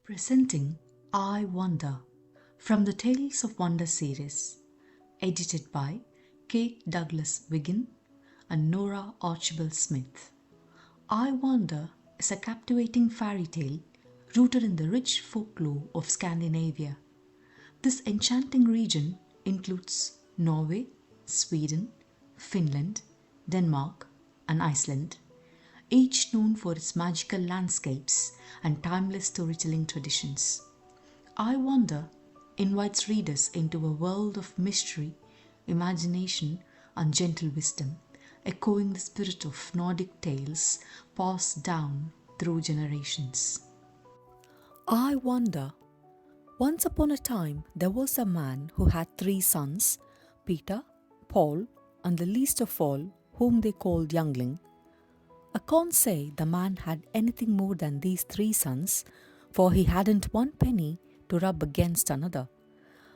Presenting I Wonder from the Tales of Wonder series, edited by Kate Douglas Wiggin and Nora Archibald Smith. I Wonder is a captivating fairy tale rooted in the rich folklore of Scandinavia. This enchanting region includes Norway, Sweden, Finland, Denmark, and Iceland, each known for its magical landscapes and timeless storytelling traditions. I Wonder invites readers into a world of mystery, imagination, and gentle wisdom, echoing the spirit of Nordic tales passed down through generations. I wonder. Once upon a time, there was a man who had 3 sons, Peter, Paul, and the least of all, whom they called Youngling. I can't say the man had anything more than these 3 sons, for he hadn't one penny to rub against another.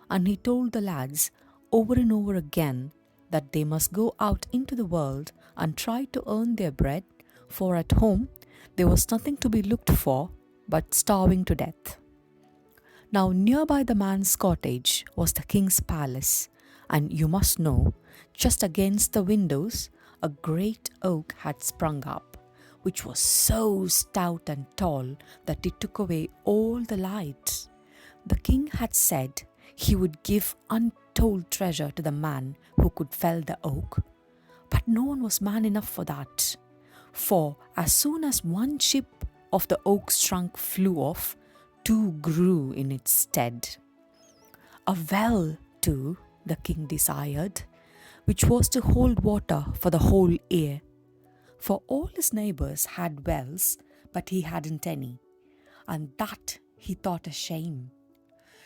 And he told the lads over and over again that they must go out into the world and try to earn their bread, for at home there was nothing to be looked for but starving to death. Now, nearby the man's cottage was the king's palace, and you must know, just against the windows, a great oak had sprung up, which was so stout and tall that it took away all the light. The king had said he would give untold treasure to the man who could fell the oak, but no one was man enough for that. For as soon as one chip of the oak's trunk flew off, 2 grew in its stead. A well, too, the king desired, which was to hold water for the whole year. For all his neighbours had wells, but he hadn't any, and that he thought a shame.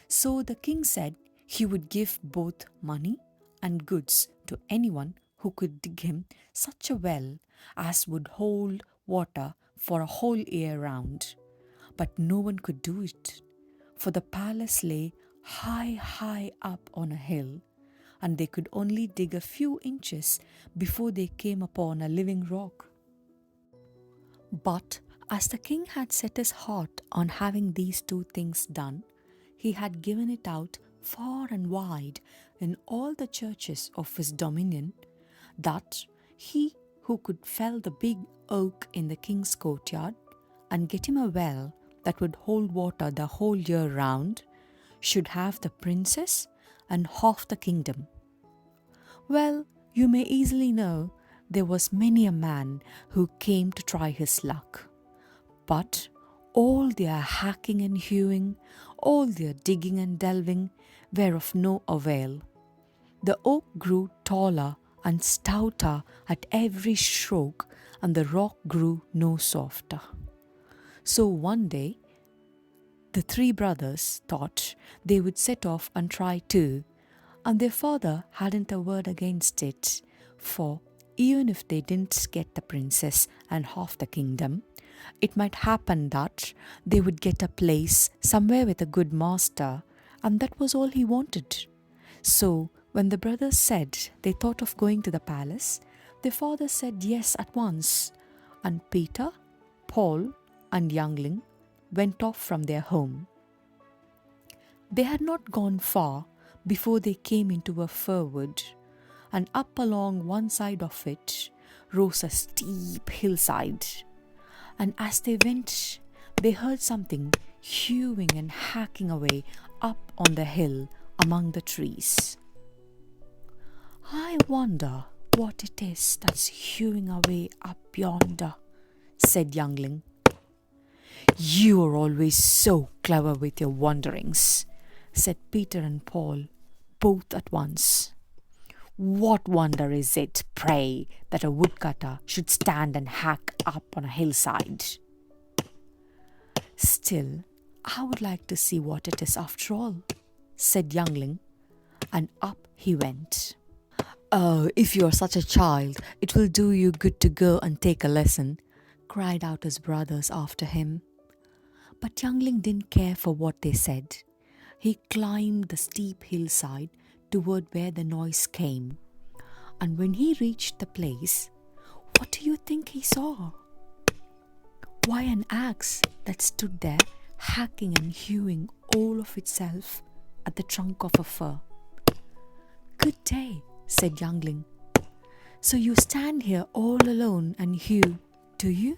So the king said he would give both money and goods to anyone who could dig him such a well as would hold water for a whole year round. But no one could do it, for the palace lay high up on a hill, and they could only dig a few inches before they came upon a living rock. But as the king had set his heart on having these 2 things done, he had given it out far and wide in all the churches of his dominion, that he who could fell the big oak in the king's courtyard and get him a well that would hold water the whole year round should have the princess and half the kingdom. Well, you may easily know there was many a man who came to try his luck, but all their hacking and hewing, all their digging and delving were of no avail. The oak grew taller and stouter at every stroke, and the rock grew no softer. So one day, the 3 brothers thought they would set off and try too, and their father hadn't a word against it, for even if they didn't get the princess and half the kingdom, it might happen that they would get a place somewhere with a good master, and that was all he wanted. So when the brothers said they thought of going to the palace, their father said yes at once, and Peter, Paul, and Youngling went off from their home. They had not gone far before they came into a fir wood, and up along one side of it rose a steep hillside. And as they went, they heard something hewing and hacking away up on the hill among the trees. "I wonder what it is that's hewing away up yonder," said Youngling. "You are always so clever with your wonderings," said Peter and Paul, both at once. "What wonder is it, pray, that a woodcutter should stand and hack up on a hillside?" "Still, I would like to see what it is after all," said Youngling, and up he went. "Oh, if you are such a child, it will do you good to go and take a lesson," cried out his brothers after him. But Youngling didn't care for what they said. He climbed the steep hillside toward where the noise came, and when he reached the place, what do you think he saw? Why, an axe that stood there hacking and hewing all of itself at the trunk of a fir. "Good day," said Youngling. "So you stand here all alone and hew, do you?"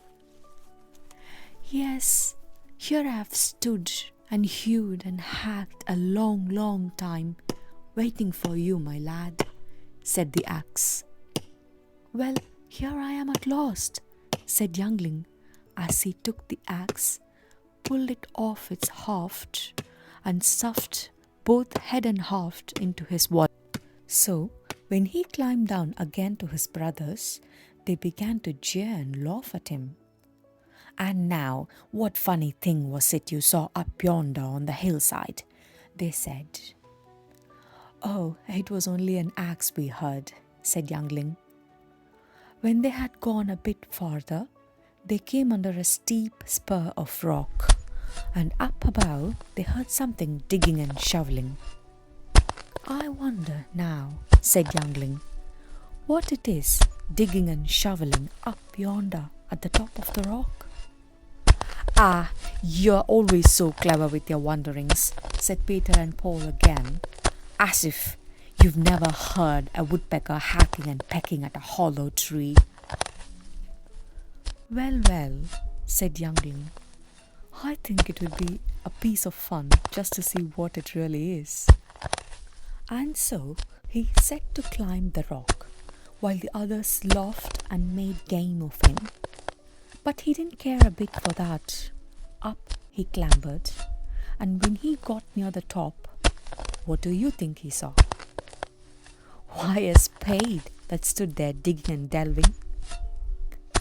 "Yes, here I have stood and hewed and hacked a long, long time, waiting for you, my lad," said the axe. "Well, here I am at last," said Youngling, as he took the axe, pulled it off its haft, and stuffed both head and haft into his wallet. So, when he climbed down again to his brothers, they began to jeer and laugh at him. "And now, what funny thing was it you saw up yonder on the hillside?" they said. "Oh, it was only an axe we heard," said Youngling. When they had gone a bit farther, they came under a steep spur of rock, and up above they heard something digging and shoveling. "I wonder now," said Youngling, "what it is digging and shoveling up yonder at the top of the rock." "Ah, you're always so clever with your wonderings," said Peter and Paul again, "as if you've never heard a woodpecker hacking and pecking at a hollow tree." "Well, well," said Youngling, "I think it would be a piece of fun just to see what it really is." And so he set to climb the rock, while the others laughed and made game of him. But he didn't care a bit for that. Up he clambered, and when he got near the top, what do you think he saw? Why, a spade that stood there digging and delving.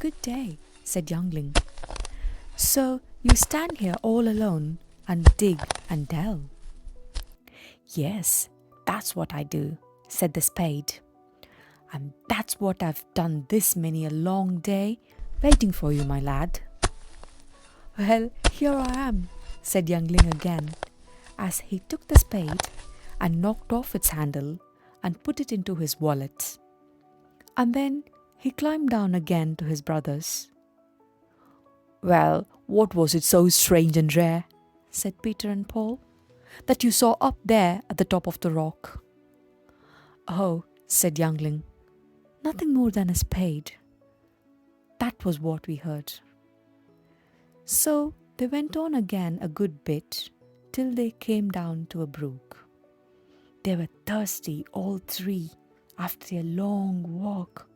"Good day," said Youngling. "So you stand here all alone and dig and delve?" "Yes, that's what I do," said the spade. "And that's what I've done this many a long day, waiting for you, my lad." "Well, here I am," said Youngling again, as he took the spade and knocked off its handle and put it into his wallet. And then he climbed down again to his brothers. "Well, what was it so strange and rare," said Peter and Paul, "that you saw up there at the top of the rock?" "Oh," said Youngling, "nothing more than a spade. That was what we heard." So they went on again a good bit till they came down to a brook. They were thirsty, all three, after their long walk,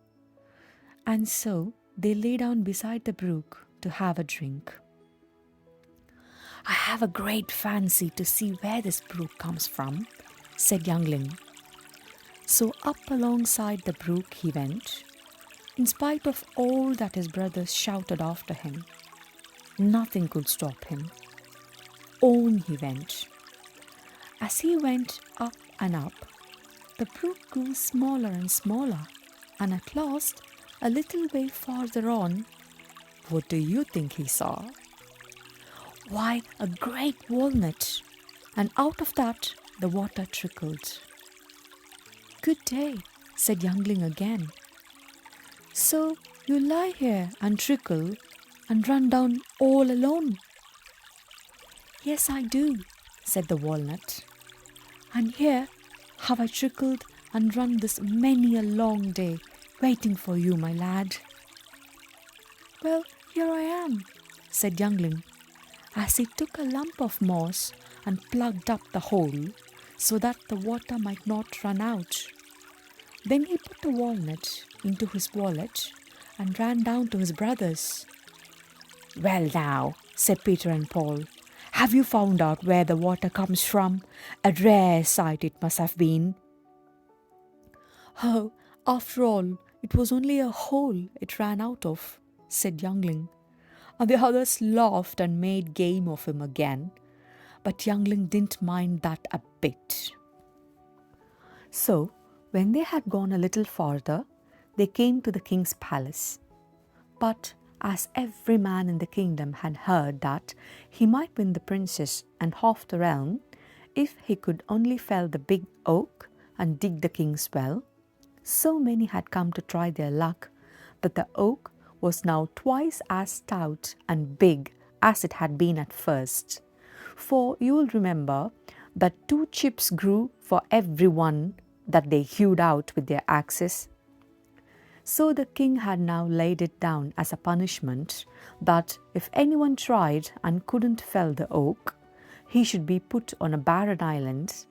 and so they lay down beside the brook to have a drink. "I have a great fancy to see where this brook comes from," said Youngling. So up alongside the brook he went, in spite of all that his brothers shouted after him. Nothing could stop him. On he went. As he went up and up, the brook grew smaller and smaller, and at last, a little way farther on, what do you think he saw? Why, a great walnut, and out of that the water trickled. "Good day," said Youngling again. "So you lie here and trickle and run down all alone?" "Yes, I do," said the walnut. "And here have I trickled and run this many a long day, waiting for you, my lad." "Well, here I am," said Youngling, as he took a lump of moss and plugged up the hole so that the water might not run out. Then he put the walnut into his wallet and ran down to his brothers. "Well now," said Peter and Paul, "have you found out where the water comes from? A rare sight it must have been." "Oh, after all, it was only a hole it ran out of," said Youngling, and the others laughed and made game of him again. But Youngling didn't mind that a bit. So, when they had gone a little farther, they came to the king's palace. But as every man in the kingdom had heard that he might win the princess and half the realm if he could only fell the big oak and dig the king's well, so many had come to try their luck that the oak was now twice as stout and big as it had been at first, For you will remember that 2 chips grew for every one that they hewed out with their axes. So the king had now laid it down as a punishment that if anyone tried and couldn't fell the oak, he should be put on a barren island,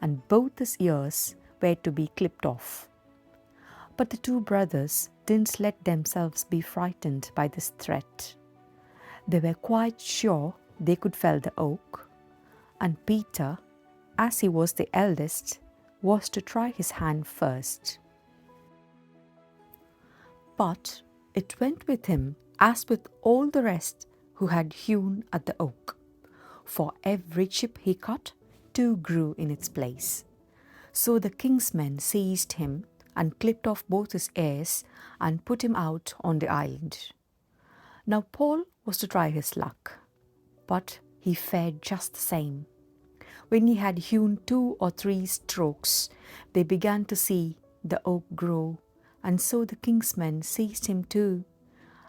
and both his ears were to be clipped off. But the 2 brothers didn't let themselves be frightened by this threat. They were quite sure they could fell the oak, and Peter, as he was the eldest, was to try his hand first. But it went with him as with all the rest who had hewn at the oak. For every chip he cut, 2 grew in its place. So the king's men seized him and clipped off both his ears and put him out on the island. Now Paul was to try his luck, but he fared just the same. When he had hewn 2 or 3 strokes, they began to see the oak grow, and so the king's men seized him too,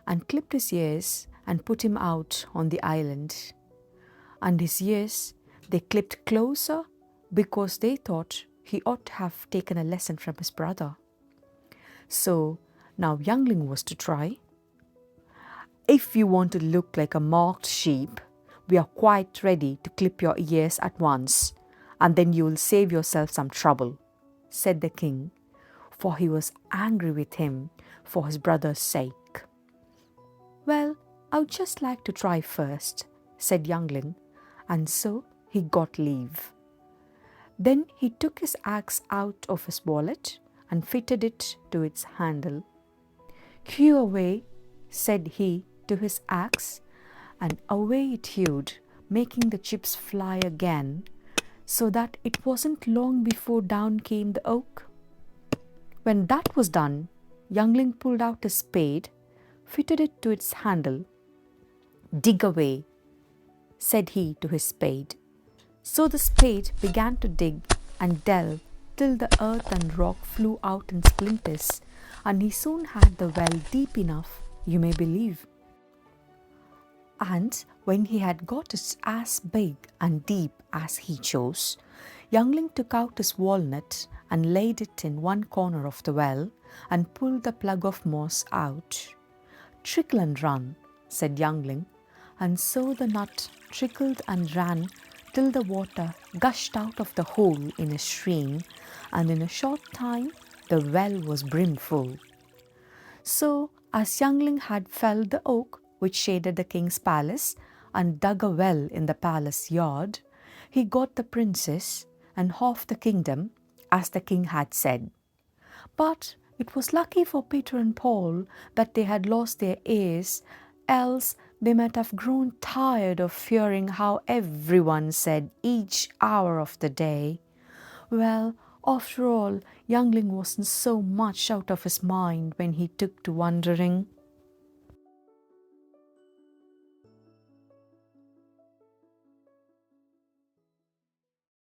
and clipped his ears and put him out on the island. And his ears they clipped closer because they thought he ought to have taken a lesson from his brother. So now Youngling was to try. If you want to look like a marked sheep, we are quite ready to clip your ears at once, and then you will save yourself some trouble, said the king, for he was angry with him for his brother's sake. Well, I would just like to try first, said Youngling, and so he got leave. Then he took his axe out of his wallet and fitted it to its handle. Hew away, said he to his axe, and away it hewed, making the chips fly again, so that it wasn't long before down came the oak. When that was done, Youngling pulled out his spade, fitted it to its handle. Dig away, said he to his spade. So the spade began to dig and delve till the earth and rock flew out in splinters, and he soon had the well deep enough, you may believe. And when he had got it as big and deep as he chose, Youngling took out his walnut and laid it in one corner of the well and pulled the plug of moss out. Trickle and run, said Youngling, and so the nut trickled and ran till the water gushed out of the hole in a stream, and in a short time the well was brimful. So, as Youngling had felled the oak which shaded the king's palace and dug a well in the palace yard, he got the princess and half the kingdom, as the king had said. But it was lucky for Peter and Paul that they had lost their ears, else they might have grown tired of hearing how everyone said each hour of the day. Well, after all, Youngling wasn't so much out of his mind when he took to wondering.